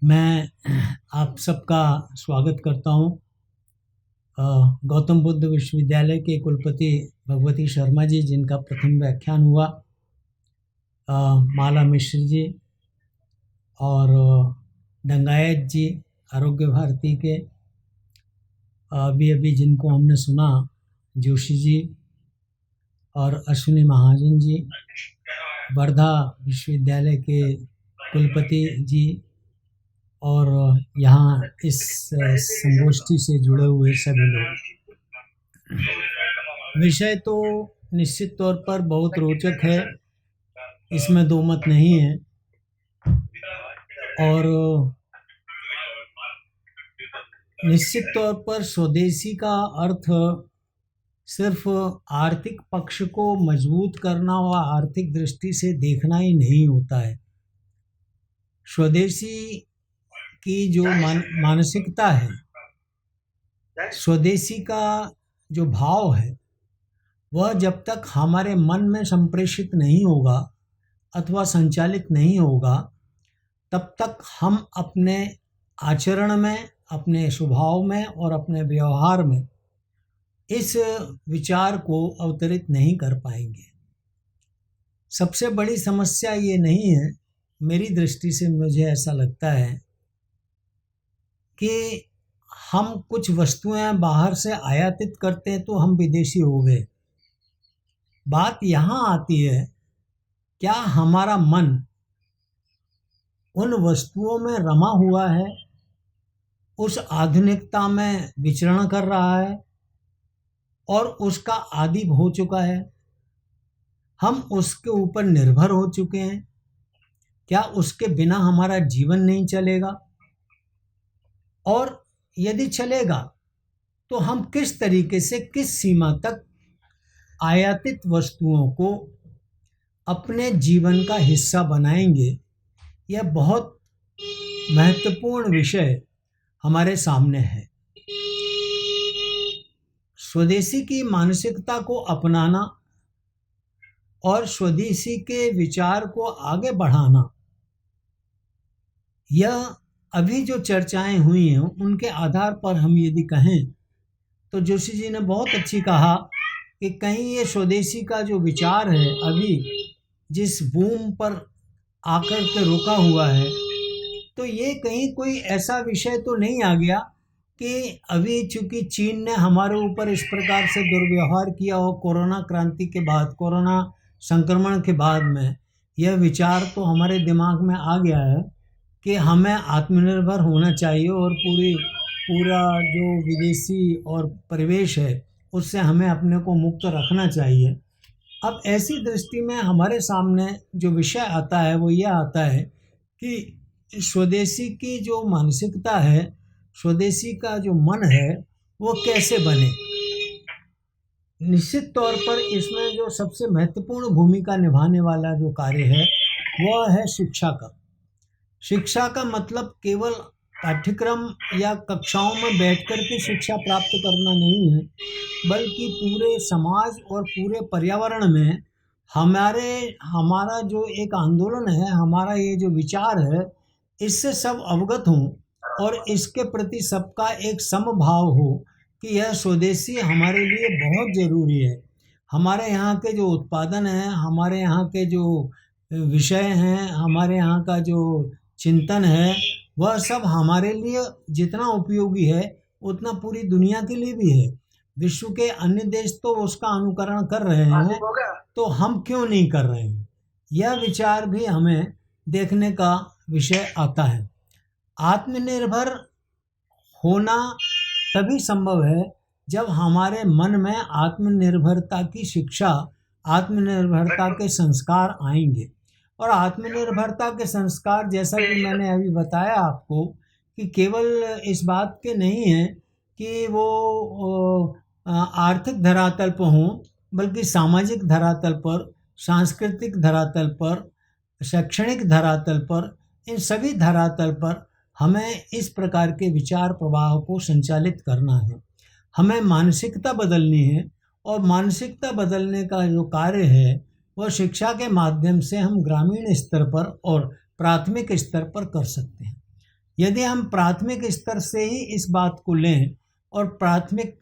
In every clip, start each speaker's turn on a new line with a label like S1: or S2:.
S1: मैं आप सबका स्वागत करता हूँ। गौतम बुद्ध विश्वविद्यालय के कुलपति भगवती शर्मा जी, जिनका प्रथम व्याख्यान हुआ, माला मिश्र जी और डंगायत जी आरोग्य भारती के, अभी जिनको हमने सुना जोशी जी और अश्विनी महाजन जी, वर्धा विश्वविद्यालय के कुलपति जी और यहाँ इस संगोष्ठी से जुड़े हुए सभी लोग। विषय तो निश्चित तौर पर बहुत रोचक है, इसमें दो मत नहीं है। और निश्चित तौर पर स्वदेशी का अर्थ सिर्फ आर्थिक पक्ष को मजबूत करना व आर्थिक दृष्टि से देखना ही नहीं होता है। स्वदेशी की जो मानसिकता है, स्वदेशी का जो भाव है, वह जब तक हमारे मन में संप्रेषित नहीं होगा अथवा संचालित नहीं होगा, तब तक हम अपने आचरण में, अपने स्वभाव में और अपने व्यवहार में इस विचार को अवतरित नहीं कर पाएंगे। सबसे बड़ी समस्या ये नहीं है, मेरी दृष्टि से मुझे ऐसा लगता है कि हम कुछ वस्तुएं बाहर से आयातित करते हैं तो हम विदेशी हो गए। बात यहाँ आती है, क्या हमारा मन उन वस्तुओं में रमा हुआ है, उस आधुनिकता में विचरण कर रहा है और उसका आदी हो चुका है, हम उसके ऊपर निर्भर हो चुके हैं। क्या उसके बिना हमारा जीवन नहीं चलेगा? और यदि चलेगा तो हम किस तरीके से, किस सीमा तक आयातित वस्तुओं को अपने जीवन का हिस्सा बनाएंगे? यह बहुत महत्वपूर्ण विषय हमारे सामने है। स्वदेशी की मानसिकता को अपनाना और स्वदेशी के विचार को आगे बढ़ाना, यह अभी जो चर्चाएं हुई हैं उनके आधार पर हम यदि कहें तो जोशी जी ने बहुत अच्छी कहा कि कहीं ये स्वदेशी का जो विचार है अभी जिस बूम पर आकर के रुका हुआ है, तो ये कहीं कोई ऐसा विषय तो नहीं आ गया कि अभी चूंकि चीन ने हमारे ऊपर इस प्रकार से दुर्व्यवहार किया हो, कोरोना क्रांति के बाद, कोरोना संक्रमण के बाद में यह विचार तो हमारे दिमाग में आ गया है कि हमें आत्मनिर्भर होना चाहिए और पूरा जो विदेशी और परिवेश है उससे हमें अपने को मुक्त रखना चाहिए। अब ऐसी दृष्टि में हमारे सामने जो विषय आता है वो यह आता है कि स्वदेशी की जो मानसिकता है, स्वदेशी का जो मन है, वो कैसे बने। निश्चित तौर पर इसमें जो सबसे महत्वपूर्ण भूमिका निभाने वाला जो कार्य है वह है शिक्षा का। शिक्षा का मतलब केवल पाठ्यक्रम या कक्षाओं में बैठकर के शिक्षा प्राप्त करना नहीं है, बल्कि पूरे समाज और पूरे पर्यावरण में हमारा जो एक आंदोलन है, हमारा ये जो विचार है, इससे सब अवगत हों और इसके प्रति सबका एक समभाव हो कि यह स्वदेशी हमारे लिए बहुत ज़रूरी है। हमारे यहाँ के जो उत्पादन हैं, हमारे यहाँ के जो विषय हैं, हमारे यहाँ का जो चिंतन है, वह सब हमारे लिए जितना उपयोगी है उतना पूरी दुनिया के लिए भी है। विश्व के अन्य देश तो उसका अनुकरण कर रहे हैं, तो हम क्यों नहीं कर रहे हैं? यह विचार भी हमें देखने का विषय आता है। आत्मनिर्भर होना तभी संभव है जब हमारे मन में आत्मनिर्भरता की शिक्षा, आत्मनिर्भरता के संस्कार आएंगे। और आत्मनिर्भरता के संस्कार, जैसा कि मैंने अभी बताया आपको, कि केवल इस बात के नहीं हैं कि वो आर्थिक धरातल पर हों, बल्कि सामाजिक धरातल पर, सांस्कृतिक धरातल पर, शैक्षणिक धरातल पर, इन सभी धरातल पर हमें इस प्रकार के विचार प्रवाह को संचालित करना है। हमें मानसिकता बदलनी है और मानसिकता बदलने का जो कार्य है वह शिक्षा के माध्यम से हम ग्रामीण स्तर पर और प्राथमिक स्तर पर कर सकते हैं। यदि हम प्राथमिक स्तर से ही इस बात को लें और प्राथमिक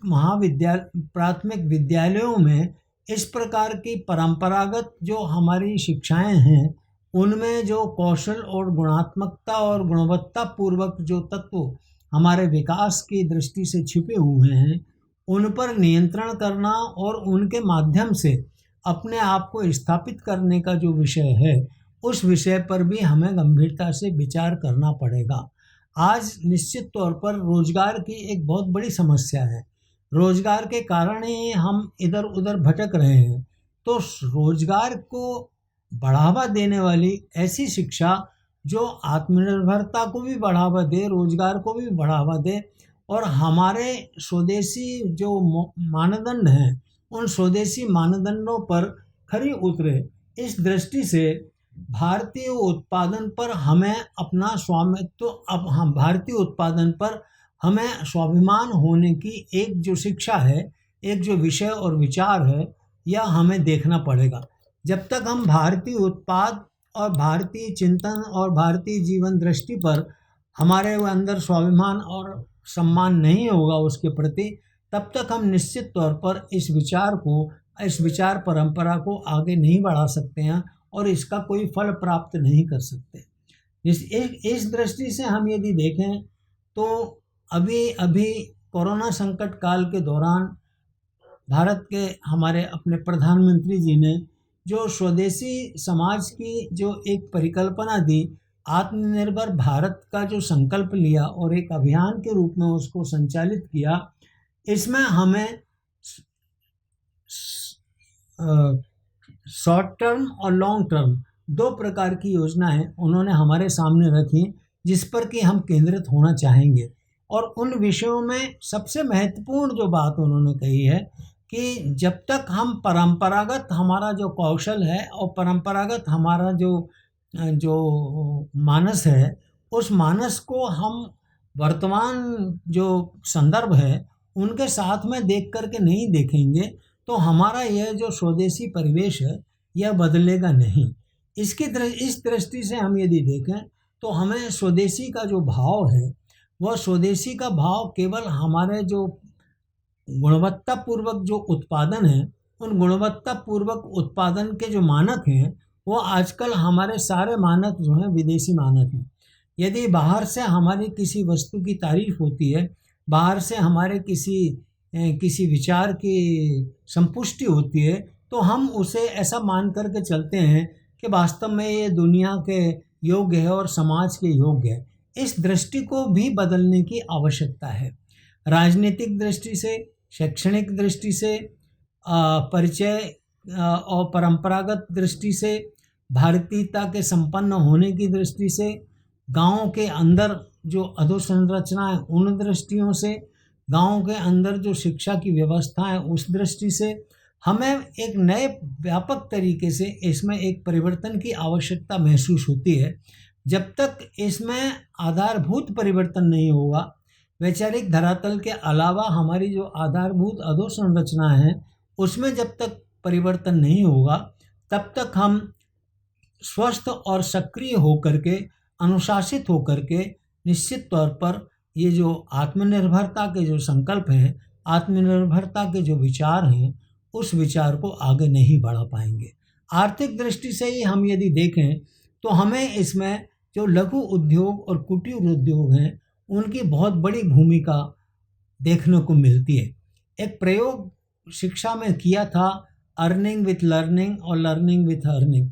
S1: विद्यालयों में इस प्रकार की परंपरागत जो हमारी शिक्षाएं हैं उनमें जो कौशल और गुणात्मकता और गुणवत्ता पूर्वक जो तत्व हमारे विकास की दृष्टि से छिपे हुए हैं उन पर नियंत्रण करना और उनके माध्यम से अपने आप को स्थापित करने का जो विषय है उस विषय पर भी हमें गंभीरता से विचार करना पड़ेगा। आज निश्चित तौर पर रोजगार की एक बहुत बड़ी समस्या है। रोजगार के कारण ही हम इधर उधर भटक रहे हैं। तो रोजगार को बढ़ावा देने वाली ऐसी शिक्षा जो आत्मनिर्भरता को भी बढ़ावा दे, रोजगार को भी बढ़ावा दे और हमारे स्वदेशी जो मानदंड हैं उन स्वदेशी मानदंडों पर खरी उतरे, इस दृष्टि से भारतीय उत्पादन पर हमें अपना स्वामित्व, अब हम भारतीय उत्पादन पर हमें स्वाभिमान होने की एक जो शिक्षा है, एक जो विषय और विचार है, यह हमें देखना पड़ेगा। जब तक हम भारतीय उत्पाद और भारतीय चिंतन और भारतीय जीवन दृष्टि पर हमारे अंदर स्वाभिमान और सम्मान नहीं होगा उसके प्रति, तब तक हम निश्चित तौर पर इस विचार परंपरा को आगे नहीं बढ़ा सकते हैं और इसका कोई फल प्राप्त नहीं कर सकते। इस दृष्टि से हम यदि देखें तो अभी कोरोना संकट काल के दौरान भारत के हमारे अपने प्रधानमंत्री जी ने जो स्वदेशी समाज की जो एक परिकल्पना दी, आत्मनिर्भर भारत का जो संकल्प लिया और एक अभियान के रूप में उसको संचालित किया, इसमें हमें शॉर्ट टर्म और लॉन्ग टर्म दो प्रकार की योजनाएं उन्होंने हमारे सामने रखी जिस पर कि हम केंद्रित होना चाहेंगे। और उन विषयों में सबसे महत्वपूर्ण जो बात उन्होंने कही है कि जब तक हम परंपरागत हमारा जो कौशल है और परंपरागत हमारा जो मानस है, उस मानस को हम वर्तमान जो संदर्भ है उनके साथ में देख करके नहीं देखेंगे तो हमारा यह जो स्वदेशी परिवेश है यह बदलेगा नहीं। इस दृष्टि से हम यदि देखें तो हमें स्वदेशी का जो भाव है वह स्वदेशी का भाव केवल हमारे जो गुणवत्तापूर्वक जो उत्पादन है, उन गुणवत्तापूर्वक उत्पादन के जो मानक हैं वो आजकल हमारे सारे मानक जो हैं विदेशी मानक हैं। यदि बाहर से हमारी किसी वस्तु की तारीफ होती है, बाहर से हमारे किसी विचार की संपुष्टि होती है, तो हम उसे ऐसा मान करके चलते हैं कि वास्तव में ये दुनिया के योग्य है और समाज के योग्य है। इस दृष्टि को भी बदलने की आवश्यकता है। राजनीतिक दृष्टि से, शैक्षणिक दृष्टि से, परिचय और परंपरागत दृष्टि से, भारतीयता के संपन्न होने की दृष्टि से, गाँव के अंदर जो अधोसंरचना है उन दृष्टियों से, गाँव के अंदर जो शिक्षा की व्यवस्था है उस दृष्टि से हमें एक नए व्यापक तरीके से इसमें एक परिवर्तन की आवश्यकता महसूस होती है। जब तक इसमें आधारभूत परिवर्तन नहीं होगा, वैचारिक धरातल के अलावा हमारी जो आधारभूत अधोसंरचना है उसमें जब तक परिवर्तन नहीं होगा, तब तक हम स्वस्थ और सक्रिय होकर के, अनुशासित होकर के निश्चित तौर पर ये जो आत्मनिर्भरता के जो संकल्प हैं, आत्मनिर्भरता के जो विचार हैं, उस विचार को आगे नहीं बढ़ा पाएंगे। आर्थिक दृष्टि से ही हम यदि देखें तो हमें इसमें जो लघु उद्योग और कुटीर उद्योग हैं उनकी बहुत बड़ी भूमिका देखने को मिलती है। एक प्रयोग शिक्षा में किया था, अर्निंग विथ लर्निंग और लर्निंग विथ अर्निंग।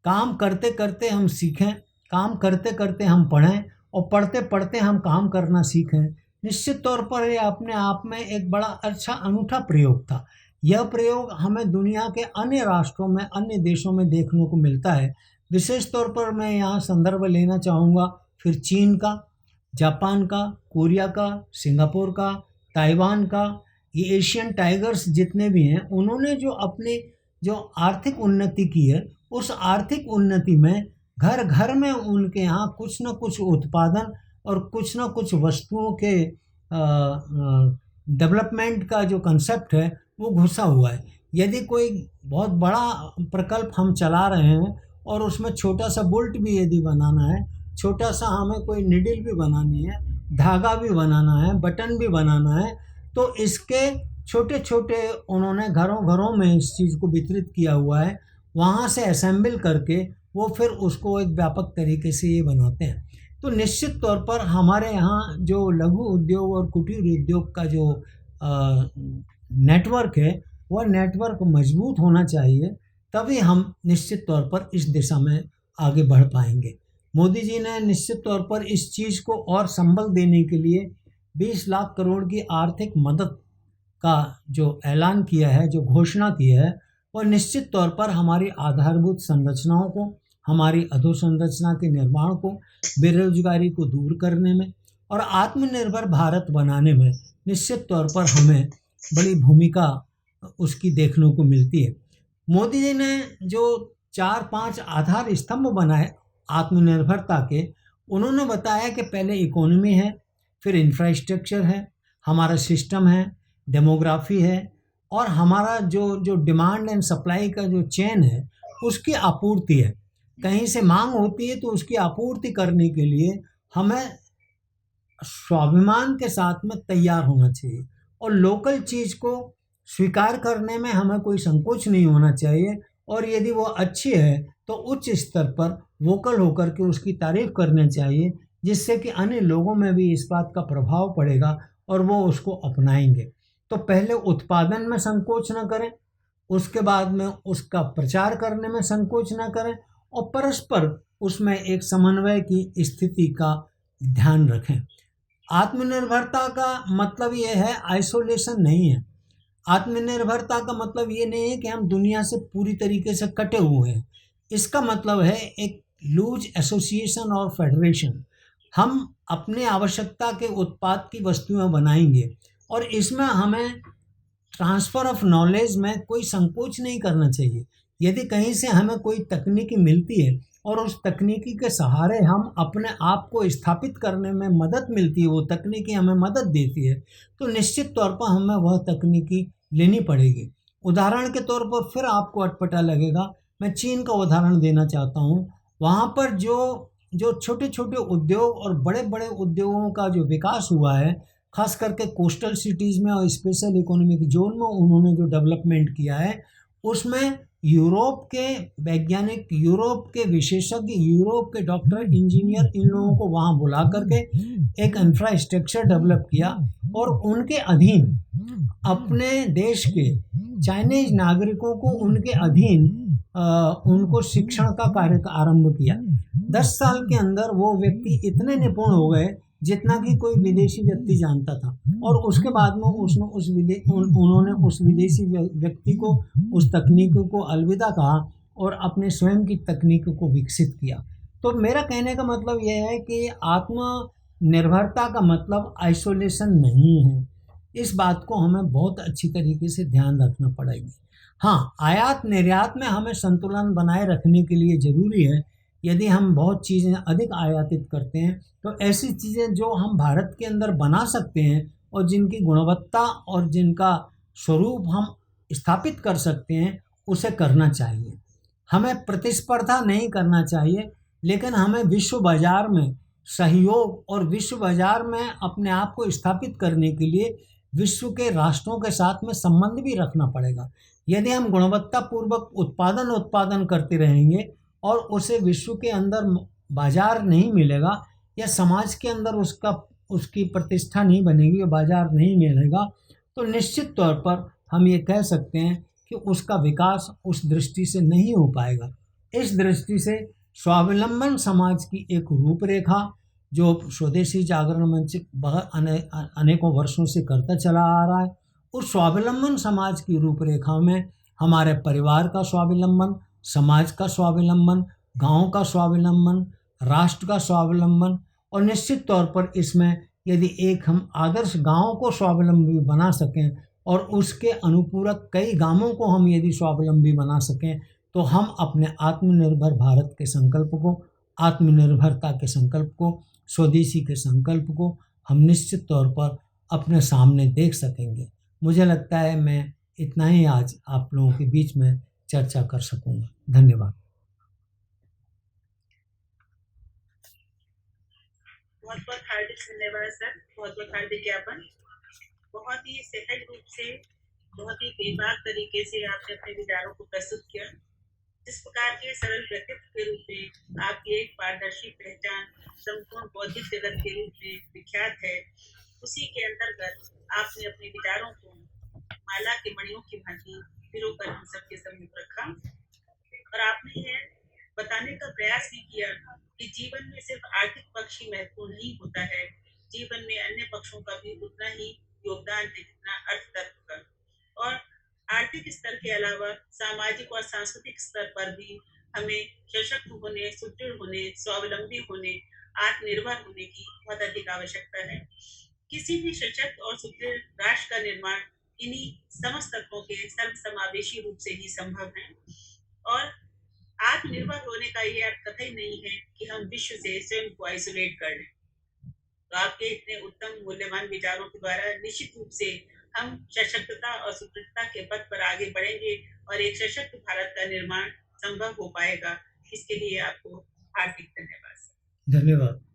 S1: काम करते करते हम सीखें, काम करते करते हम पढ़ें और पढ़ते पढ़ते हम काम करना सीखें। निश्चित तौर पर यह अपने आप में एक बड़ा अच्छा अनूठा प्रयोग था। यह प्रयोग हमें दुनिया के अन्य राष्ट्रों में, अन्य देशों में देखने को मिलता है। विशेष तौर पर मैं यहाँ संदर्भ लेना चाहूँगा फिर चीन का, जापान का, कोरिया का, सिंगापुर का, ताइवान का। ये एशियन टाइगर्स जितने भी हैं उन्होंने जो अपनी जो आर्थिक उन्नति की है, उस आर्थिक उन्नति में घर घर में उनके यहाँ कुछ न कुछ उत्पादन और कुछ न कुछ वस्तुओं के डेवलपमेंट का जो कंसेप्ट है वो घुसा हुआ है। यदि कोई बहुत बड़ा प्रकल्प हम चला रहे हैं और उसमें छोटा सा बोल्ट भी यदि बनाना है, छोटा सा हमें कोई निडल भी बनानी है, धागा भी बनाना है, बटन भी बनाना है, तो इसके छोटे छोटे उन्होंने घरों घरों में इस चीज़ को वितरित किया हुआ है। वहाँ से असेंबल करके वो फिर उसको एक व्यापक तरीके से ये बनाते हैं। तो निश्चित तौर पर हमारे यहाँ जो लघु उद्योग और कुटीर उद्योग का जो नेटवर्क है, वह नेटवर्क मजबूत होना चाहिए, तभी हम निश्चित तौर पर इस दिशा में आगे बढ़ पाएंगे। मोदी जी ने निश्चित तौर पर इस चीज़ को और संबल देने के लिए 20 लाख करोड़ की आर्थिक मदद का जो ऐलान किया है, जो घोषणा की है, वह निश्चित तौर पर हमारी आधारभूत संरचनाओं को, हमारी अधोसंरचना के निर्माण को, बेरोजगारी को दूर करने में और आत्मनिर्भर भारत बनाने में निश्चित तौर पर हमें बड़ी भूमिका उसकी देखने को मिलती है। मोदी जी ने जो 4-5 आधार स्तंभ बनाए आत्मनिर्भरता के, उन्होंने बताया कि पहले इकोनॉमी है, फिर इंफ्रास्ट्रक्चर है, हमारा सिस्टम है, डेमोग्राफी है, और हमारा जो डिमांड एंड सप्लाई का जो चेन है उसकी आपूर्ति है। कहीं से मांग होती है तो उसकी आपूर्ति करने के लिए हमें स्वाभिमान के साथ में तैयार होना चाहिए और लोकल चीज़ को स्वीकार करने में हमें कोई संकोच नहीं होना चाहिए, और यदि वो अच्छी है तो उच्च स्तर पर वोकल होकर के उसकी तारीफ करनी चाहिए, जिससे कि अन्य लोगों में भी इस बात का प्रभाव पड़ेगा और वो उसको अपनाएंगे। तो पहले उत्पादन में संकोच न करें, उसके बाद में उसका प्रचार करने में संकोच न करें, और परस्पर उसमें एक समन्वय की स्थिति का ध्यान रखें। आत्मनिर्भरता का मतलब ये है आइसोलेशन नहीं है। आत्मनिर्भरता का मतलब ये नहीं है कि हम दुनिया से पूरी तरीके से कटे हुए हैं। इसका मतलब है एक लूज एसोसिएशन और फेडरेशन। हम अपने आवश्यकता के उत्पाद की वस्तुएं बनाएंगे और इसमें हमें ट्रांसफ़र ऑफ नॉलेज में कोई संकोच नहीं करना चाहिए। यदि कहीं से हमें कोई तकनीकी मिलती है और उस तकनीकी के सहारे हम अपने आप को स्थापित करने में मदद मिलती है, वो तकनीकी हमें मदद देती है, तो निश्चित तौर पर हमें वह तकनीकी लेनी पड़ेगी। उदाहरण के तौर पर फिर आपको अटपटा लगेगा, मैं चीन का उदाहरण देना चाहता हूँ। वहाँ पर जो छोटे छोटे उद्योग और बड़े बड़े उद्योगों का जो विकास हुआ है, खास करके कोस्टल सिटीज़ में और स्पेशल इकोनॉमिक जोन में उन्होंने जो डेवलपमेंट किया है, उसमें यूरोप के वैज्ञानिक, यूरोप के विशेषज्ञ, यूरोप के डॉक्टर, इंजीनियर, इन लोगों को वहाँ बुला करके एक इंफ्रास्ट्रक्चर डेवलप किया और उनके अधीन अपने देश के चाइनीज नागरिकों को उनके अधीन उनको शिक्षण का कार्य आरंभ किया। 10 साल के अंदर वो व्यक्ति इतने निपुण हो गए जितना कि कोई विदेशी व्यक्ति जानता था, और उसके बाद में उन्होंने उस विदेशी व्यक्ति को, उस तकनीक को अलविदा कहा और अपने स्वयं की तकनीक को विकसित किया। तो मेरा कहने का मतलब यह है कि आत्मनिर्भरता का मतलब आइसोलेशन नहीं है। इस बात को हमें बहुत अच्छी तरीके से ध्यान रखना पड़ेगी। हाँ, आयात निर्यात में हमें संतुलन बनाए रखने के लिए ज़रूरी है। यदि हम बहुत चीज़ें अधिक आयातित करते हैं तो ऐसी चीज़ें जो हम भारत के अंदर बना सकते हैं और जिनकी गुणवत्ता और जिनका स्वरूप हम स्थापित कर सकते हैं, उसे करना चाहिए। हमें प्रतिस्पर्धा नहीं करना चाहिए, लेकिन हमें विश्व बाज़ार में सहयोग और विश्व बाज़ार में अपने आप को स्थापित करने के लिए विश्व के राष्ट्रों के साथ में संबंध भी रखना पड़ेगा। यदि हम गुणवत्तापूर्वक उत्पादन करते रहेंगे और उसे विश्व के अंदर बाज़ार नहीं मिलेगा या समाज के अंदर उसकी प्रतिष्ठा नहीं बनेगी, बाज़ार नहीं मिलेगा, तो निश्चित तौर पर हम ये कह सकते हैं कि उसका विकास उस दृष्टि से नहीं हो पाएगा। इस दृष्टि से स्वावलंबन समाज की एक रूपरेखा जो स्वदेशी जागरण मंच अनेकों वर्षों से करता चला आ रहा है, उस स्वावलंबन समाज की रूपरेखा में हमारे परिवार का स्वावलंबन, समाज का स्वावलंबन, गांव का स्वावलंबन, राष्ट्र का स्वावलंबन, और निश्चित तौर पर इसमें यदि एक हम आदर्श गांव को स्वावलंबी बना सकें और उसके अनुपूरक कई गांवों को हम यदि स्वावलंबी बना सकें, तो हम अपने आत्मनिर्भर भारत के संकल्प को, आत्मनिर्भरता के संकल्प को, स्वदेशी के संकल्प को हम निश्चित तौर पर अपने सामने देख सकेंगे। मुझे लगता है मैं इतना ही आज आप लोगों के बीच में चर्चा कर सकूंगा। धन्यवाद।
S2: बहुत बहुत हार्दिक धन्यवाद सर, बहुत बहुत हार्दिक ज्ञापन। बहुत ही सहज रूप से, बहुत ही बेबाक तरीके से आपने अपने विचारों को प्रस्तुत किया। जिस प्रकार के सरल व्यक्तित्व के रूप में आपकी एक पारदर्शी पहचान संपूर्ण बौद्धिक जगत के रूप में विख्यात है, उसी के अंतर्गत आपने अपने विचारों को माला के मणियों की भांति पिरोकर हम सबके सम्मुख रखा। और आपने यह बताने का प्रयास भी किया कि जीवन में सिर्फ आर्थिक पक्ष ही महत्वपूर्ण नहीं होता है, जीवन में अन्य पक्षों का भी उतना ही योगदान है जितना अर्थ तत्व का। और आर्थिक स्तर के अलावा सामाजिक और सांस्कृतिक स्तर पर भी हमें सशक्त होने, सुदृढ़ होने, स्वावलंबी होने, आत्मनिर्भर होने की बहुत अधिक आवश्यकता है। किसी भी सशक्त और सुदृढ़ राष्ट्र का निर्माण इन्हीं समस्त तत्वों के सर्वसमावेशी रूप से ही संभव है। और आत्मनिर्भर होने का ये अर्थ कतई नहीं है कि हम विश्व से स्वयं को आइसोलेट कर लें। तो आपके इतने उत्तम मूल्यवान विचारों के द्वारा निश्चित रूप से हम सशक्तता और सुदृढ़ता के पथ पर आगे बढ़ेंगे और एक सशक्त भारत का निर्माण संभव हो पाएगा। इसके लिए आपको हार्दिक धन्यवाद।
S1: धन्यवाद।